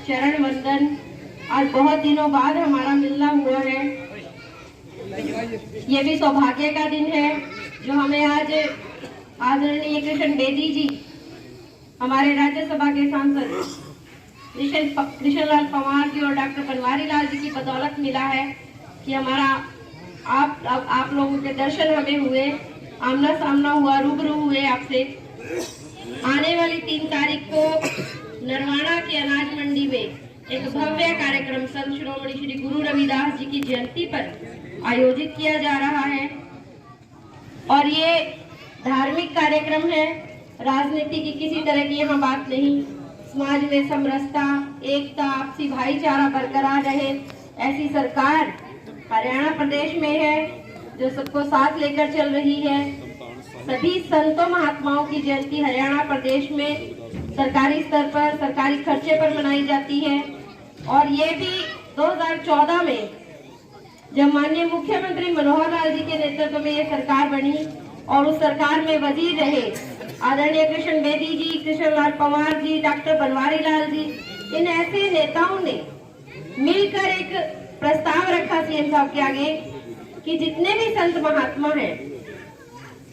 चरण वंदन। आज बहुत दिनों बाद हमारा मिलना हुआ है। ये भी सौभाग्य का दिन है जो हमें आज आदरणीय कृष्ण बेदी जी, हमारे राज्यसभा के सांसद कृष्णलाल पंवार जी और डॉक्टर बनवारी लाल जी की बदौलत मिला है कि हमारा आप लोगों के दर्शन हमें हुए, आमना सामना हुआ, रूबरू हुए आपसे। आने वाली 3 तारीख को नरवाना के अनाज मंडी में एक भव्य कार्यक्रम संत शिरोमणि श्री गुरु रविदास जी की जयंती पर आयोजित किया जा रहा है और ये धार्मिक कार्यक्रम है। राजनीति की किसी तरह की यहाँ बात नहीं। समाज में समरसता, एकता, आपसी भाईचारा बरकरार रहे, ऐसी सरकार हरियाणा प्रदेश में है जो सबको साथ लेकर चल रही है। सभी संतों महात्माओं की जयंती हरियाणा प्रदेश में सरकारी स्तर पर, सरकारी खर्चे पर मनाई जाती है। और ये भी 2014 में जब माननीय मुख्यमंत्री मनोहर लाल जी के नेतृत्व में ये सरकार बनी और उस सरकार में वजीर रहे आदरणीय कृष्ण बेदी जी, कृष्णलाल पंवार जी, डॉक्टर बनवारी लाल जी, इन ऐसे नेताओं ने मिलकर एक प्रस्ताव रखा सीएम साहब के आगे कि जितने भी संत महात्मा हैं,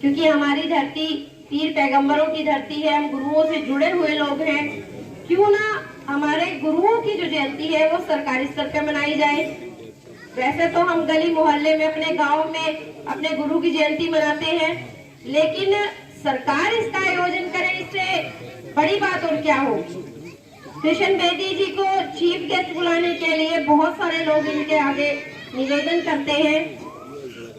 क्योंकि हमारी धरती पीर पैगंबरों की धरती है, हम गुरुओं से जुड़े हुए लोग हैं, क्यों ना हमारे गुरुओं की जो जयंती है वो सरकारी स्तर पर मनाई जाए। वैसे तो हम गली मोहल्ले में, अपने गांव में अपने गुरु की जयंती मनाते हैं, लेकिन सरकार इसका आयोजन करे, इससे बड़ी बात और क्या होगी। कृष्ण बेदी जी को चीफ गेस्ट बुलाने के लिए बहुत सारे लोग इनके आगे निवेदन करते हैं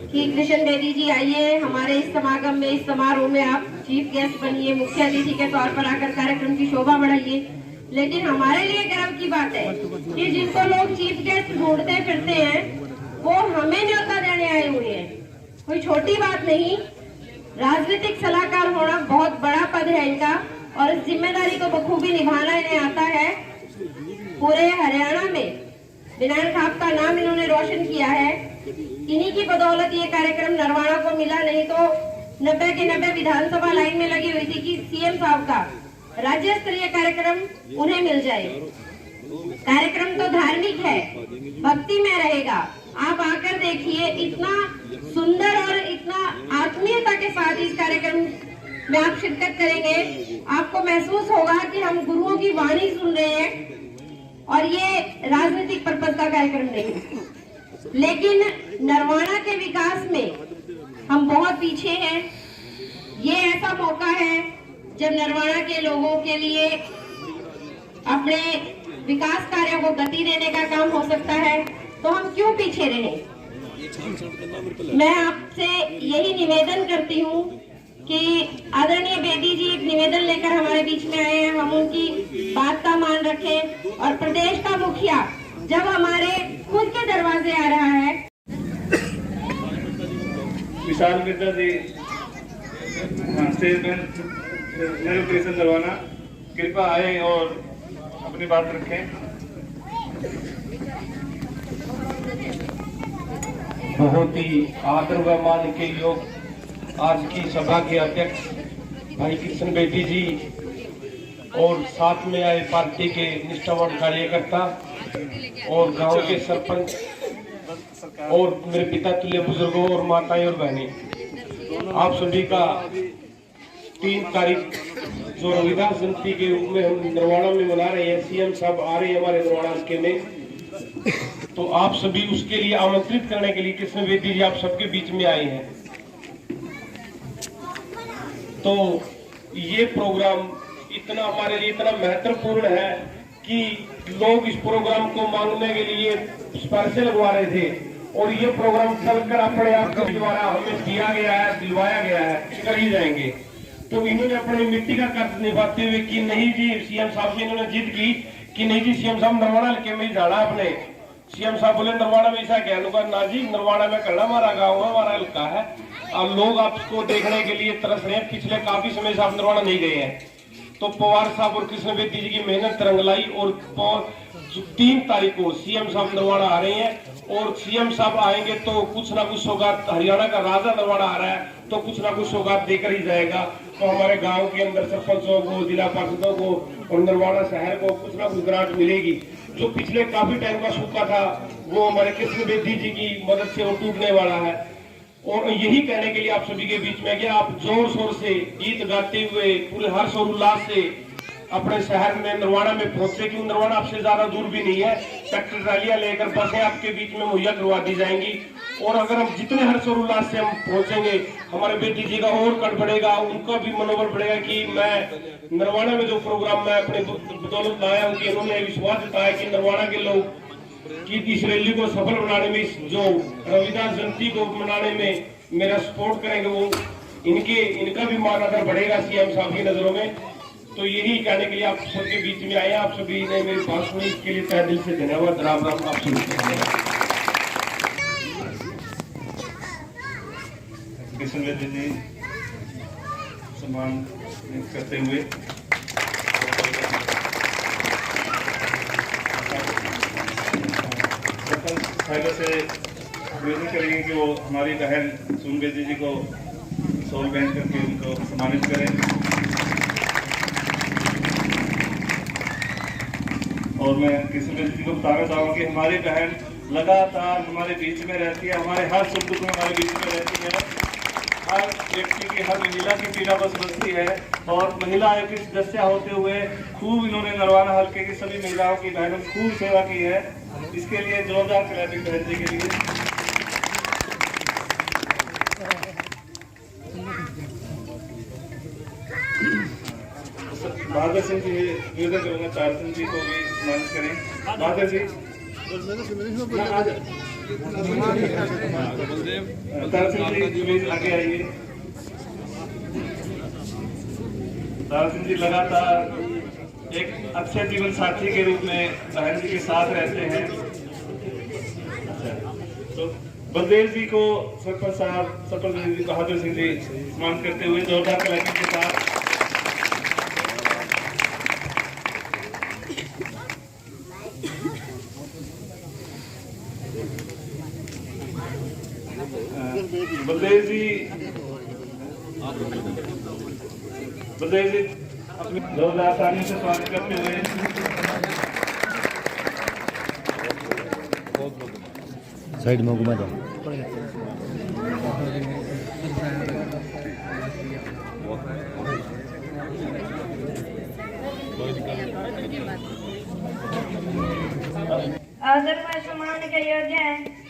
कि कृष्ण बेदी जी आइए हमारे इस समागम में, इस समारोह में आप चीफ गेस्ट बनिए, मुख्य अतिथि के तौर पर आकर कार्यक्रम की शोभा बढ़ाइए। लेकिन हमारे लिए गर्व की बात है कि जिनको लोग चीफ गेस्ट ढूंढते फिरते हैं वो हमें न्योता देने आए हुए हैं। कोई छोटी बात नहीं। राजनीतिक सलाहकार होना बहुत बड़ा पद है इनका और इस जिम्मेदारी को बखूबी निभाना इन्हें आता है। पूरे हरियाणा में विनायक साहब का नाम इन्होंने रोशन किया है। इन्हीं की बदौलत ये कार्यक्रम नरवाना को मिला, नहीं तो 90 के 90 विधानसभा लाइन में लगी हुई थी कि सीएम साहब का राज्य स्तरीय कार्यक्रम उन्हें मिल जाए। कार्यक्रम तो धार्मिक है, भक्ति में रहेगा। आप आकर देखिए, इतना सुंदर और इतना आत्मीयता के साथ इस कार्यक्रम में आप शिरकत करेंगे, आपको महसूस होगा कि हम गुरुओं की वाणी सुन रहे हैं और ये राजनीतिक पर्पज का कार्यक्रम नहीं। लेकिन नरवाना के विकास में हम बहुत पीछे हैं। ये ऐसा मौका है जब नरवाना के लोगों के लिए अपने विकास कार्यों को गति देने का काम हो सकता है, तो हम क्यों पीछे रहे। मैं आपसे यही निवेदन करती हूँ कि आदरणीय बेदी जी एक निवेदन लेकर हमारे बीच में आए हैं, हम उनकी बात का मान रखें और प्रदेश का मुखिया जब हमारे खुद के दरवाजे आ रहा है। विशाल मित्रा जी, नरवाना, कृपया आए और अपनी बात रखें। बहुत ही आदर व मान के योग आज की सभा के अध्यक्ष भाई कृष्ण बेदी जी और साथ में आए पार्टी के निष्ठावान कार्यकर्ता और गांव के सरपंच और मेरे पिता तुल्य बुजुर्गों और माताएं और बहनें, आप सभी का 3 तारीख जो रविदास जयंती के रूप में हम नरवाना में मना रहे हैं, सीएम साहब आ रहे हैं हमारे नरवाना के में, तो आप सभी उसके लिए आमंत्रित करने के लिए कृष्ण बेदी जी आप सबके बीच में आए हैं। तो ये प्रोग्राम इतना हमारे लिए इतना महत्वपूर्ण है कि लोग इस प्रोग्राम को मांगने के लिए स्पर्श लगवा रहे थे और ये प्रोग्राम चलकर अपने आप के द्वारा हमें दिया गया है, दिलवाया गया है, कर ही जाएंगे। तो इन्होंने अपनी मिट्टी का कर्ज निभाते हुए कि नहीं जी, सीएम साहब से इन्होंने जिद की कि नहीं जी सीएम साहब नरवाना के में जाना अपने। सीएम साहब बोले नरवाना में ऐसा क्या लूंगा ना जी, नरवाना में करना हमारा गाँव है, हमारा हल्का है। अब लोग आपको देखने के लिए तरस रहे हैं, पिछले काफी समय से आप नरवाना नहीं गए हैं। तो पवार साहब और कृष्ण बेदी जी की मेहनत रंग लाई और 3 तारीख को सीएम साहब नरवाना आ रहे हैं और सीएम साहब आएंगे तो कुछ ना कुछ सौगात, हरियाणा का राजा नरवाना आ रहा है तो कुछ ना कुछ सौगात देकर ही जाएगा। तो हमारे गांव के अंदर सरपंचों को, जिला पार्षदों को और नरवाड़ा शहर को कुछ ना कुछ ग्रांट मिलेगी। जो पिछले काफी टाइम का सूखा था वो हमारे कृष्ण बेदी जी की मदद से वो टूटने वाला है। और यही कहने के लिए आप सभी के बीच में कि आप जोर शोर से गीत गाते हुए पूरे हर्ष और उल्लास से अपने शहर में नरवाड़ा में पहुंचे, क्योंकि नरवाड़ा आपसे ज्यादा दूर भी नहीं है। ट्रैक्टर ट्रालियां लेकर बसें आपके बीच में मुहैया करवा दी जाएंगी। और अगर हम जितने हर्ष और उल्लास से हम पहुंचेंगे, हमारे बेटी जी का और कट बढ़ेगा, उनका भी मनोबल बढ़ेगा कि मैं नरवाड़ा में जो प्रोग्राम मैं अपने बदौलत लाया हूँ, कि इन्होंने विश्वास जताया कि नरवाड़ा के लोग कि इस रैली को सफल बनाने में, जो रविदास जयंती को मनाने में मेरा सपोर्ट करेंगे, वो इनका भी मान आदर बढ़ेगा सीएम साहब की नजरों में। तो यही कहने के लिए आप सबके बीच में आए। आप सभी ने मेरी बात सुनी, इसके लिए तहे दिल से धन्यवाद। राम राम। आप सभी कृष्ण बेदी जी सम्मान करते हुए पहले से निवेदन करेंगे कि वो हमारी बहन सुमन बेदी जी को शॉल पहन करके उनको सम्मानित करें। और मैं कृष्ण बेदी जी को बताना चाहूँगा कि हमारी बहन लगातार हमारे बीच में रहती है, हमारे हर सुख दुख में हमारे बीच में रहती है। हर व्यक्ति की, हर महिला की पीड़ा को समझती है। और महिला आयोग की सदस्य होते हुए खूब इन्होंने नरवाना हल्के की सभी महिलाओं की, बहनों की खूब सेवा की है। इसके लिए जोरदार क्लैपिंग बहन जी के लिए। बहादुर सिंह जी निवेदन करूंगा, चार सिंह जी को भी सम्मानित करें। बहादुर जी, तारा सिंह जी प्लीज आगे आइए। तारा सिंह जी लगातार एक अच्छे जीवन साथी के रूप में बहन जी के साथ रहते हैं। तो बलदेव जी को सरपंच साहब, सरपंच बहादुर सिंह जी सम्मान करते हुए जोरदार क्लैपिंग के साथ। बलदेव जी अपनी जोरदार तालियों से स्वागत करते हुए साइड में घुमा दो। आदर व सम्मान के योग्य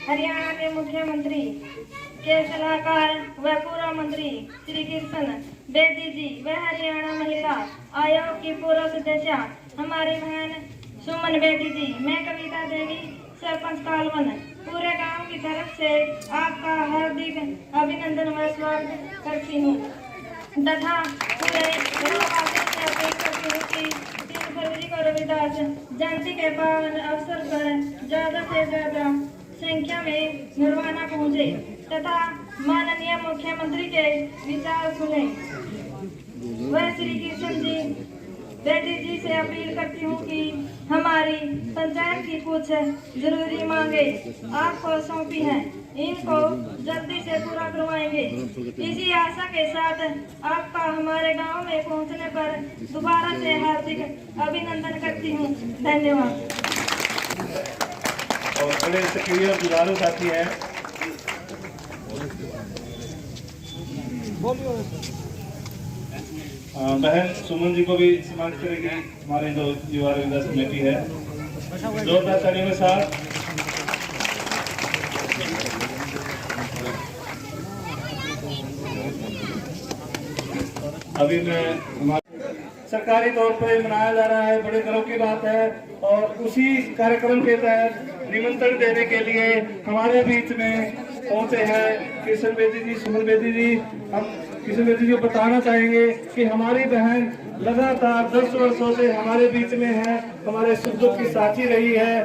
हरियाणा के मुख्यमंत्री के सलाहकार व पूर्व मंत्री श्री कृष्ण बेदी जी व हरियाणा महिला आयोग की पूर्व सदस्य हमारी बहन सुमन बेदी जी, मैं कविता देवी सरपंच कालवन पूरे गांव की तरफ से आपका हार्दिक अभिनंदन व स्वागत करती हूँ तथा पूरे गांववासियों से अपील करती हूँ कि 3 फरवरी को रविदास जयंती के पावन अवसर पर ज्यादा से ज्यादा संख्या में नरवाना पहुँचे तथा माननीय मुख्यमंत्री के विचार सुने। वह श्री कृष्ण जी बेटी जी से अपील करती हूँ कि हमारी पंचायत की कुछ जरूरी मांगे आपको सौंपी हैं, इनको जल्दी से पूरा करवाएंगे। इसी आशा के साथ आपका हमारे गांव में पहुंचने पर दोबारा से हार्दिक अभिनंदन करती हूँ। धन्यवाद। और बड़े सक्रिय और जुझारू साथी हैं। बहन सुमन जी को भी सम्मानित करेगी हमारे जो युवा रविदास कमेटी है। जोरदार तालियों के साथ। अभी मैं सरकारी तौर पर मनाया जा रहा है, बड़े गर्व की बात है। और उसी कार्यक्रम के तहत निमंत्रण देने के लिए हमारे बीच में पहुंचे हैं कृष्ण बेदी जी, सुमन बेदी जी। हम कृष्ण बेदी जी को बताना चाहेंगे कि हमारी बहन लगातार 10 वर्षों से हमारे बीच में है, हमारे सुख दुख की साथी रही है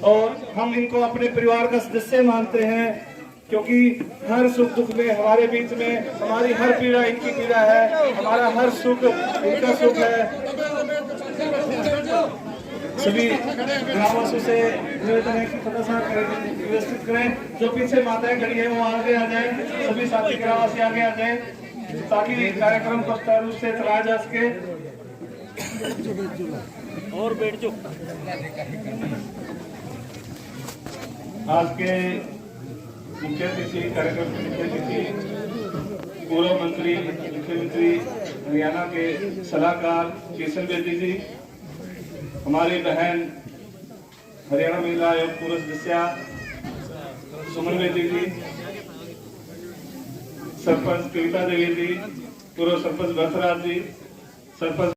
और हम इनको अपने परिवार का सदस्य मानते हैं, क्योंकि हर सुख दुख में हमारे बीच में, हमारी हर पीड़ा इनकी पीड़ा है, हमारा हर सुख इनका सुख है। सभी ग्रामवासियों से निवेदन है कि फटाफट व्यवस्थित करें। जो पीछे माताएं खड़ी है वो आगे आ जाएं, सभी साथी ग्रामवासी आगे आ जाएं। ताकि कार्यक्रम को सुचारू रूप से चलाया जा सके। और बैठ जाओ। आज के मुख्य अतिथि, कार्यक्रम के मुख्य अतिथि पूर्व मंत्री मुख्यमंत्री हरियाणा के सलाहकार किशन बेदी जी, हमारी बहन हरियाणा महिला आयोग पूर्व सदस्या सुमन बेदी जी, सरपंच कविता देवी जी, पूर्व सरपंच भरतराज जी, सरपंच